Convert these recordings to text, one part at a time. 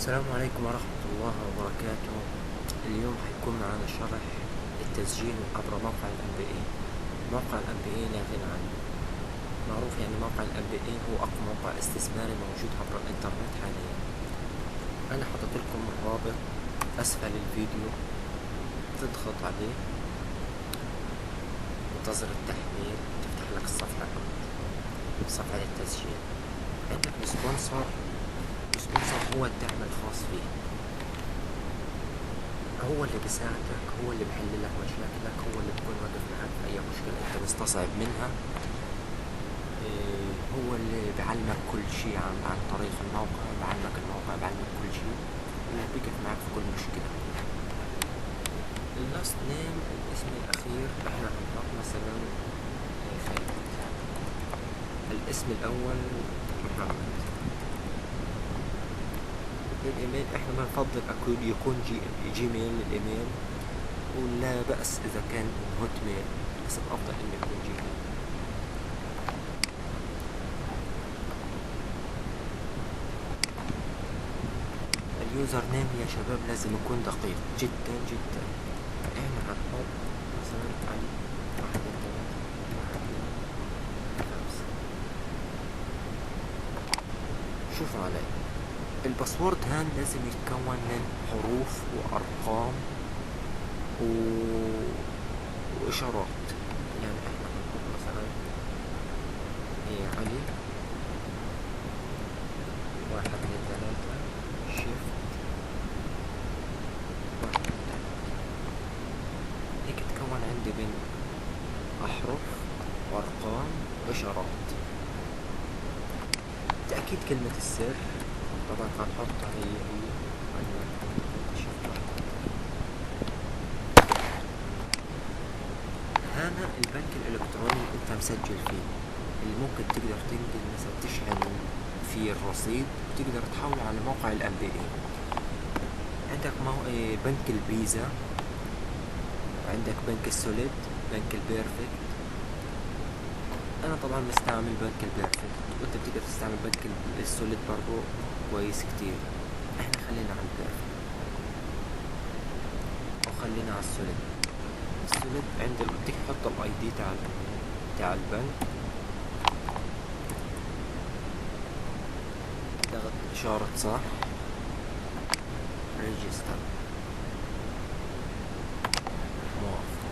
السلام عليكم ورحمة الله وبركاته. اليوم حيكون معنا شرح التسجيل عبر موقع NBA. موقع NBA لا غنى عنه، معروف يعني موقع NBA هو أقوى موقع استثماري موجود عبر الإنترنت حاليا. أنا حطيت لكم الرابط أسفل الفيديو، تضغط عليه منتظر التحميل، تفتح لك الصفحة، صفحة التسجيل. عندك السبونسر هو الدعم الخاص فيه، هو اللي بيساعدك، هو اللي بيحل لك مشاكلك، هو اللي بيكون واقف معك في أي مشكلة أنت مستصعب منها. هو اللي بيعلمك كل شيء عن طريق الموقع، بعلمك كل شيء وبيقف معك في كل مشكلة. اللاست نيم، الاسم الأخير، احنا هنحط مثلا خالد. الاسم الأول محمد. الإيميل احنا بنفضل يكون جيميل الإيميل، ولا بأس إذا كان هوت ميل، بس الأفضل إنه يكون جيميل. اليوزر نيم يا شباب لازم يكون دقيق جدا جدا. احنا هنحط مثلا علي 1 2 3 5. شوفوا علي الباسورد هان لازم يتكون من حروف وأرقام وإشارات. يعني احنا هنحط مثلا علي 1 2 3 شيفت 1 2 3. هيك تكون عندي بين أحرف وأرقام وإشارات. تأكيد كلمة السر طبعا هنحطها هي هنا البنك الإلكتروني اللي أنت مسجل فيه، اللي ممكن تقدر تنقل مثلا تشحن فيه الرصيد وتقدر تحوله على موقع NBA. عندك بنك الفيزا، وعندك بنك السوليد، بنك البيرفكت. أنا طبعا مستعمل بنك البيرفكت، وأنت بتقدر تستعمل بنك السوليد برضو كويس كتير. احنا خلينا على البيرفكت وخلينا على السوليد. عند بدك تحط الاي دي تاع البنك، ضغط اشارة صح، ريجستر، موافق.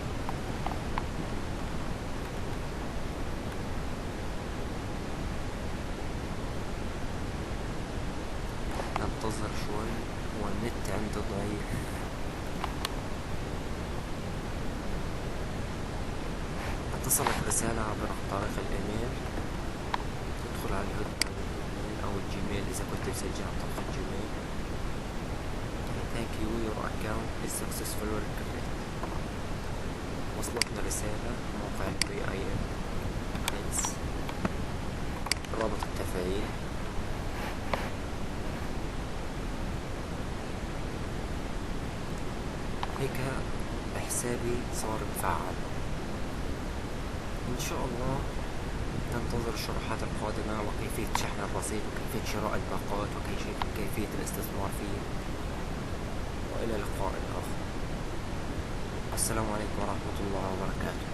ننتظر شوي والنت عندي ضعيف. تصلك رسالة عبر طريق الإيميل، تدخل على الهوت أو الجيميل إذا كنت مسجل عن طريق الجيميل. Thank you, your account is successfully created. وصلتنا رسالة موقع BIN رابط التفاعيل. هيك حسابي صار مفعل. إن شاء الله ننتظر الشروحات القادمة، وكيفية شحن الرصيد، وكيفية شراء الباقات، وكيفية الاستثمار فيه. وإلى لقاء آخر. السلام عليكم ورحمة الله وبركاته.